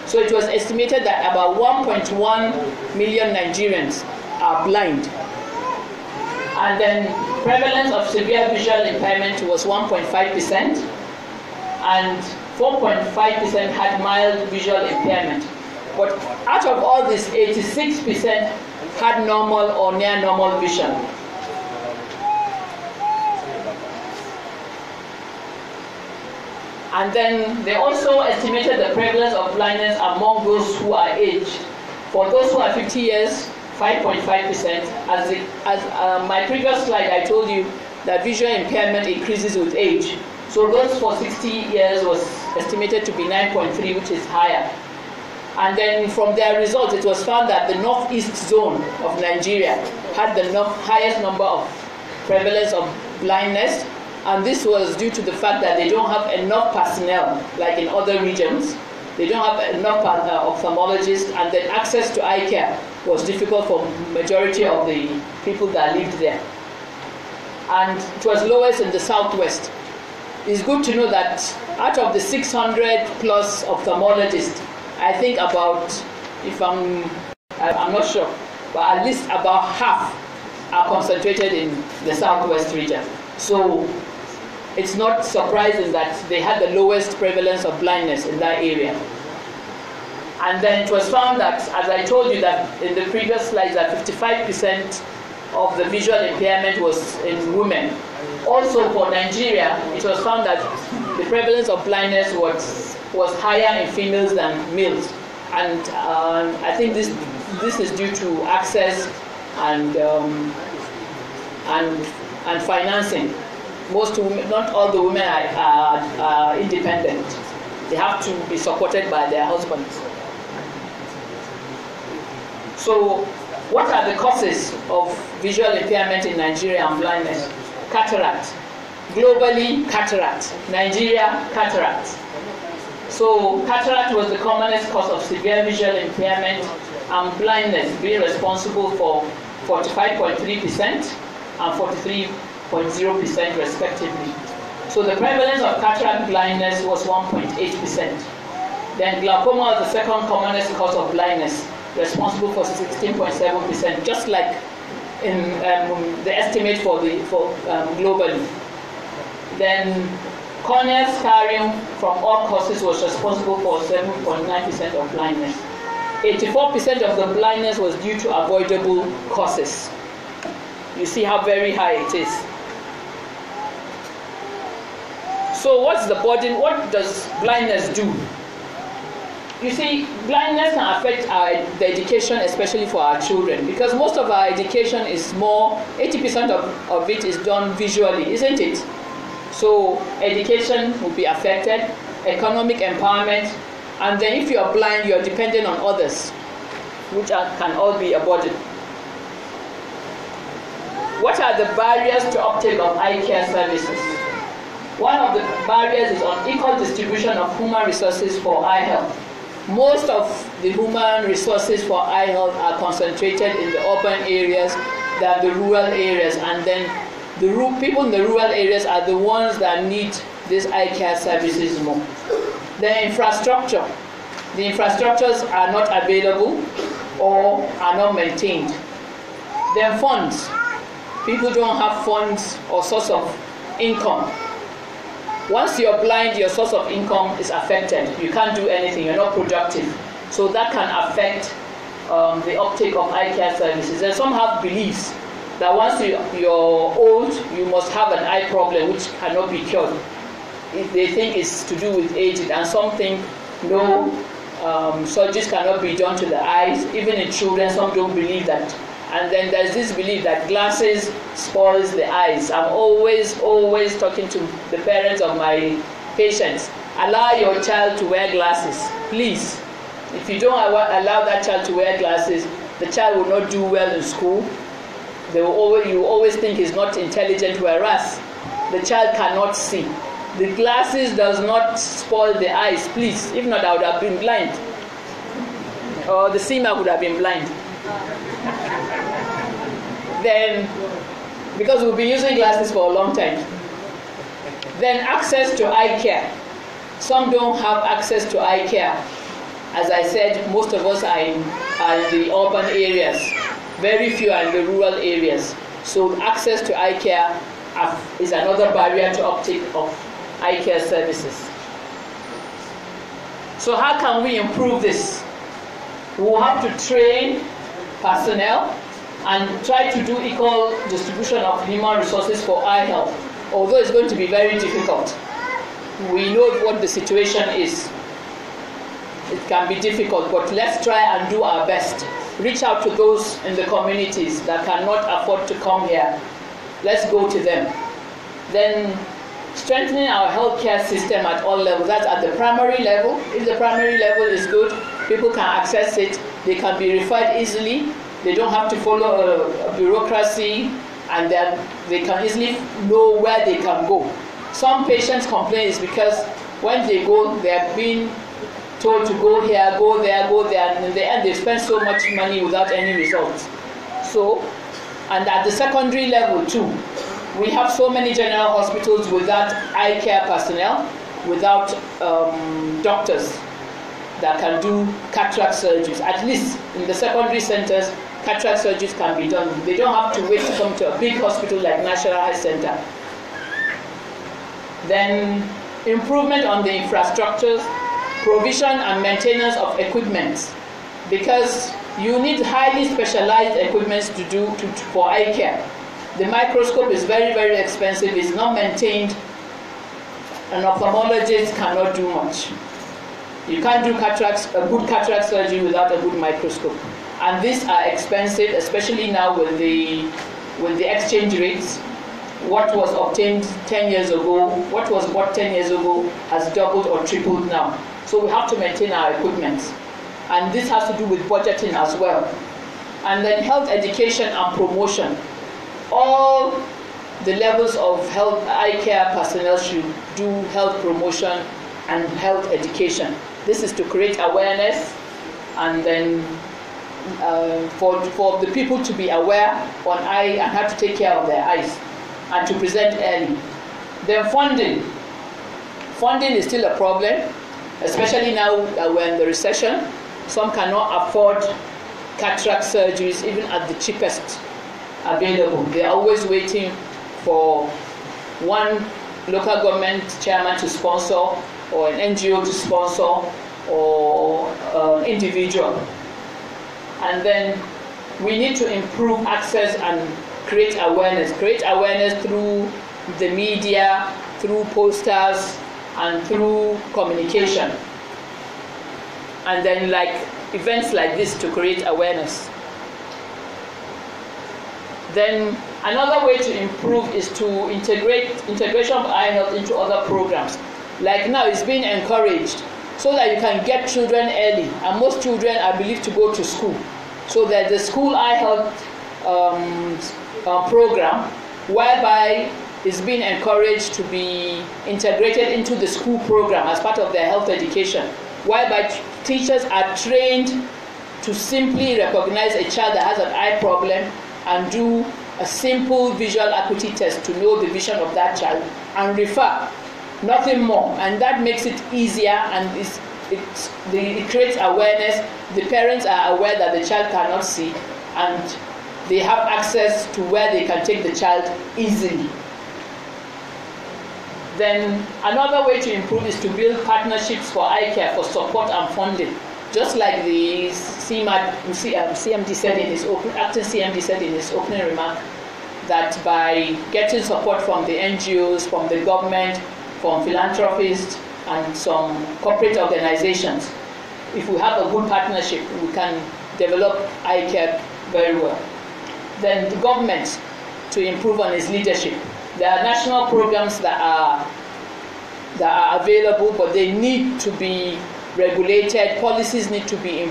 So it was estimated that about 1.1 million Nigerians are blind. And then prevalence of severe visual impairment was 1.5%, and 4.5% had mild visual impairment. But out of all this, 86% had normal or near normal vision. And then they also estimated the prevalence of blindness among those who are aged. For those who are 50 years, 5.5%. As my previous slide, I told you that visual impairment increases with age. So those for 60 years was estimated to be 9.3, which is higher. And then from their results, it was found that the northeast zone of Nigeria had the highest number of prevalence of blindness. And this was due to the fact that they don't have enough personnel, like in other regions. They don't have enough ophthalmologists, and then access to eye care was difficult for majority of the people that lived there. And it was lowest in the southwest. It's good to know that out of the 600 plus ophthalmologists, I think about, I'm not sure, but at least about half are concentrated in the southwest region. So it's not surprising that they had the lowest prevalence of blindness in that area. And then it was found that, as I told you that in the previous slides, that 55% of the visual impairment was in women. Also for Nigeria, it was found that the prevalence of blindness was higher in females than males. And I think this is due to access and financing. Most women, not all the women are independent. They have to be supported by their husbands. So, what are the causes of visual impairment in Nigeria and blindness? Cataract. Globally, cataract. Nigeria, cataract. So, cataract was the commonest cause of severe visual impairment and blindness, being responsible for 45.3% and 43.0% respectively. So the prevalence of cataract blindness was 1.8%. Then glaucoma was the second commonest cause of blindness, responsible for 16.7%, just like in the estimate for globally. Then corneal scarring from all causes was responsible for 7.9% of blindness. 84% of the blindness was due to avoidable causes. You see how very high it is. So what's the burden? What does blindness do? You see, blindness can affect the education, especially for our children, because most of our education is 80% of it is done visually, isn't it? So education will be affected, economic empowerment, and then if you're blind, you're dependent on others, which can all be a burden. What are the barriers to uptake of eye care services? One of the barriers is unequal distribution of human resources for eye health. Most of the human resources for eye health are concentrated in the urban areas than the rural areas, and then the people in the rural areas are the ones that need these eye care services more. The infrastructure. The infrastructures are not available or are not maintained. Then funds. People don't have funds or source of income. Once you're blind, your source of income is affected. You can't do anything, you're not productive. So that can affect the uptake of eye care services. And some have beliefs that once you're old, you must have an eye problem which cannot be cured. They think it's to do with aging, and some think no, surgeries cannot be done to the eyes. Even in children, some don't believe that. And then there's this belief that glasses spoils the eyes. I'm always talking to the parents of my patients. Allow your child to wear glasses, please. If you don't allow that child to wear glasses, the child will not do well in school. You always think he's not intelligent, whereas the child cannot see. The glasses does not spoil the eyes, please. If not, I would have been blind. Or the seamer would have been blind. Then, because we'll be using glasses for a long time. Then access to eye care. Some don't have access to eye care. As I said, most of us are in the urban areas. Very few are in the rural areas. So access to eye care is another barrier to uptake of eye care services. So how can we improve this? We will have to train personnel and try to do equal distribution of human resources for eye health, although it's going to be very difficult. We know what the situation is. It can be difficult, but let's try and do our best. Reach out to those in the communities that cannot afford to come here. Let's go to them. Then strengthening our healthcare system at all levels. That's at the primary level. If the primary level is good, people can access it. They can be referred easily. They don't have to follow a bureaucracy, and then they can easily know where they can go. Some patients complain is because when they go, they are being told to go here, go there, and in the end they spend so much money without any results. So, and at the secondary level too, we have so many general hospitals without eye care personnel, without doctors that can do cataract surgeries. At least in the secondary centers, cataract surgeries can be done. They don't have to wait to come to a big hospital like National Eye Center. Then improvement on the infrastructures, provision and maintenance of equipment, because you need highly specialized equipment for eye care. The microscope is very, very expensive. It's not maintained. An ophthalmologist cannot do much. You can't do a good cataract surgery without a good microscope. And these are expensive, especially now with the exchange rates. What was obtained 10 years ago, what was bought 10 years ago has doubled or tripled now. So we have to maintain our equipment. And this has to do with budgeting as well. And then health education and promotion. All the levels of health eye care personnel should do health promotion and health education. This is to create awareness, and then for the people to be aware on eye and how to take care of their eyes, and to present early. Then funding. Funding is still a problem, especially now we're in the recession. Some cannot afford cataract surgeries even at the cheapest available. They're always waiting for one local government chairman to sponsor, or an NGO to sponsor, or an individual. And then we need to improve access and create awareness. Create awareness through the media, through posters, and through communication. And then like events like this to create awareness. Then another way to improve is to integration of eye health into other programs. Like now it's being encouraged so that you can get children early. And most children are believed to go to school. So that the school eye health program, whereby is being encouraged to be integrated into the school program as part of their health education, whereby teachers are trained to simply recognize a child that has an eye problem and do a simple visual acuity test to know the vision of that child and refer, nothing more. And that makes it easier, and it creates awareness. The parents are aware that the child cannot see, and they have access to where they can take the child easily. Then another way to improve is to build partnerships for eye care for support and funding. Just like the CMD said in his acting CMD said in his opening remark, that by getting support from the NGOs, from the government, from philanthropists, and some corporate organizations, if we have a good partnership, we can develop eye care very well. Then the government, to improve on its leadership. There are national programs that are available, but they need to be regulated. Policies need to be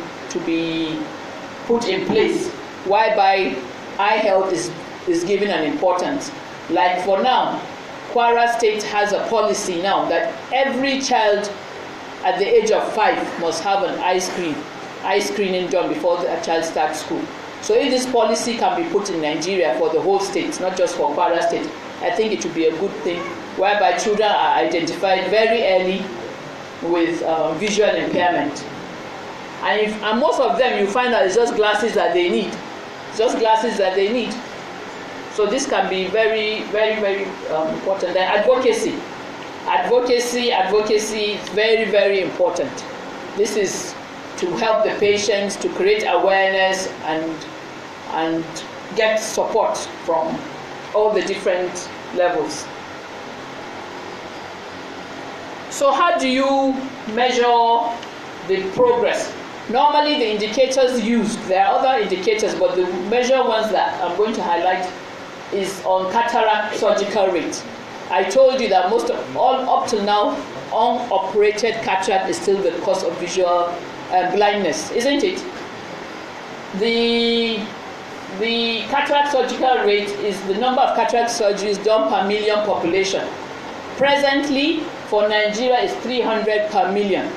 put in place, whereby eye health is given an importance. Like for now, Kwara State has a policy now that every child at the age of 5 must have an eye screening done before the child starts school. So if this policy can be put in Nigeria for the whole state, not just for Kwara State, I think it would be a good thing, whereby children are identified very early with visual impairment. And most of them, you find that it's just glasses that they need. Just glasses that they need. So this can be very, very, very important. Then advocacy. Advocacy is very, very important. This is to help the patients, to create awareness and get support from all the different levels. So how do you measure the progress? Normally the indicators used, there are other indicators, but the major ones that I'm going to highlight is on cataract surgical rate. I told you that up till now, unoperated cataract is still the cause of visual blindness, isn't it? The cataract surgical rate is the number of cataract surgeries done per million population. Presently, for Nigeria, is 300 per million,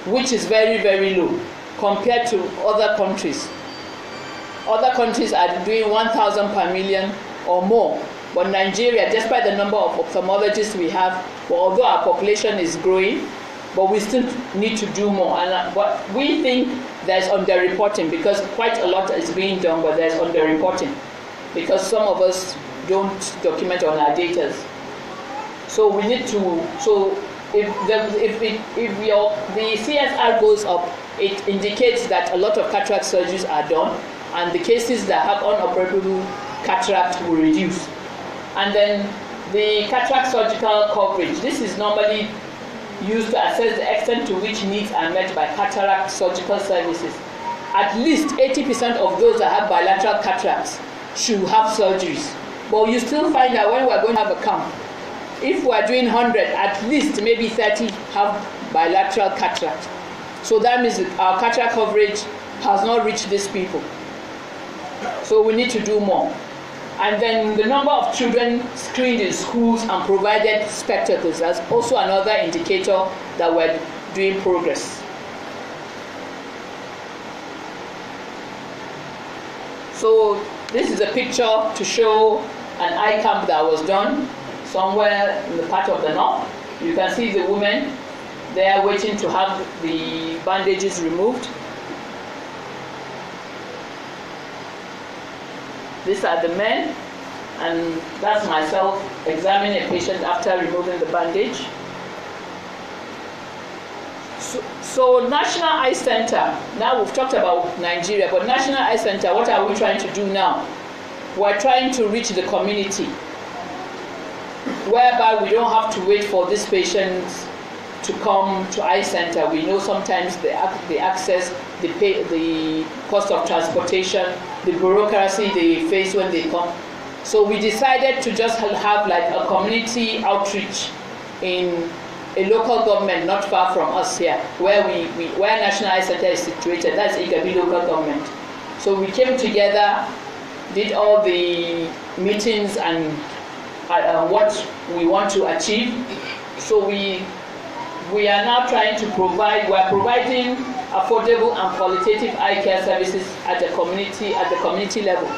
which is very, very low compared to other countries. Other countries are doing 1,000 per million or more. But Nigeria, despite the number of ophthalmologists we have, although our population is growing, but we still need to do more. And what we think there's underreporting, because quite a lot is being done, but there's underreporting because some of us don't document on our data. So we need to. So if the CSR goes up, it indicates that a lot of cataract surgeries are done, and the cases that have unoperable cataract will reduce. And then the cataract surgical coverage. This is normally used to assess the extent to which needs are met by cataract surgical services. At least 80% of those that have bilateral cataracts should have surgeries. But you still find that when we're going to have a count, if we're doing 100, at least maybe 30 have bilateral cataract. So that means that our cataract coverage has not reached these people. So we need to do more. And then the number of children screened in schools and provided spectacles, that's also another indicator that we're doing progress. So this is a picture to show an eye camp that was done somewhere in the part of the north. You can see the women there waiting to have the bandages removed. These are the men, and that's myself examining a patient after removing the bandage. So National Eye Center, now we've talked about Nigeria, but National Eye Center, what are we trying to do now? We're trying to reach the community, whereby we don't have to wait for these patients to come to Eye Center. We know sometimes the access, the cost of transportation, the bureaucracy they face when they come. So we decided to just have like a community outreach in a local government not far from us here, where where National Eye Center is situated. That's Igabi local government. So we came together, did all the meetings and what we want to achieve. So we are now trying to provide, we're providing affordable and qualitative eye care services at the community level.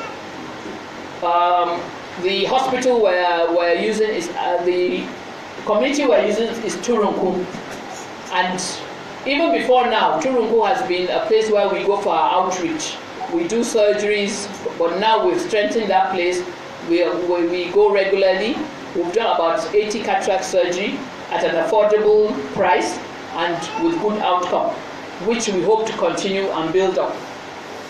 The hospital we're using is the community we're using is Turunku, and even before now, Turunku has been a place where we go for our outreach. We do surgeries, but now we've strengthened that place. We go regularly. We've done about 80 cataract surgery at an affordable price and with good outcome, which we hope to continue and build up.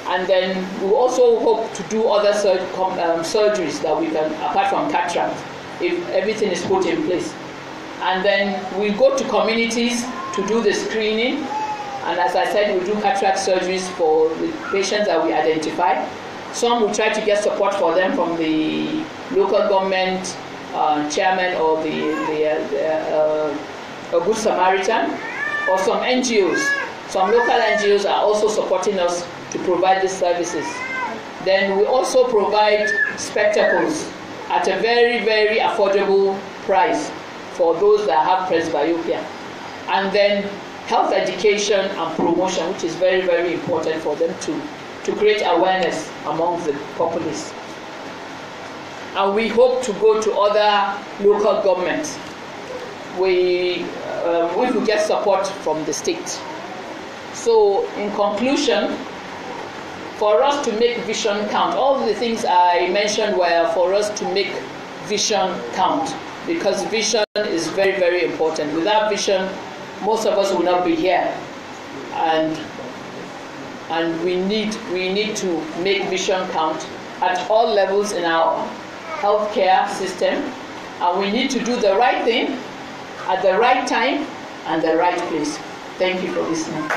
And then we also hope to do other surgeries that we can, apart from cataract, if everything is put in place. And then we go to communities to do the screening. And as I said, we do cataract surgeries for the patients that we identify. Some we try to get support for them from the local government chairman or a Good Samaritan, or some NGOs. Some local NGOs are also supporting us to provide these services. Then we also provide spectacles at a very, very affordable price for those that have presbyopia. And then health education and promotion, which is very, very important for them to create awareness among the populace. And we hope to go to other local governments. We will get support from the state. So in conclusion, for us to make vision count, all the things I mentioned were for us to make vision count, because vision is very, very important. Without vision, most of us will not be here, and we need to make vision count at all levels in our healthcare system, and we need to do the right thing at the right time and the right place. Thank you for listening.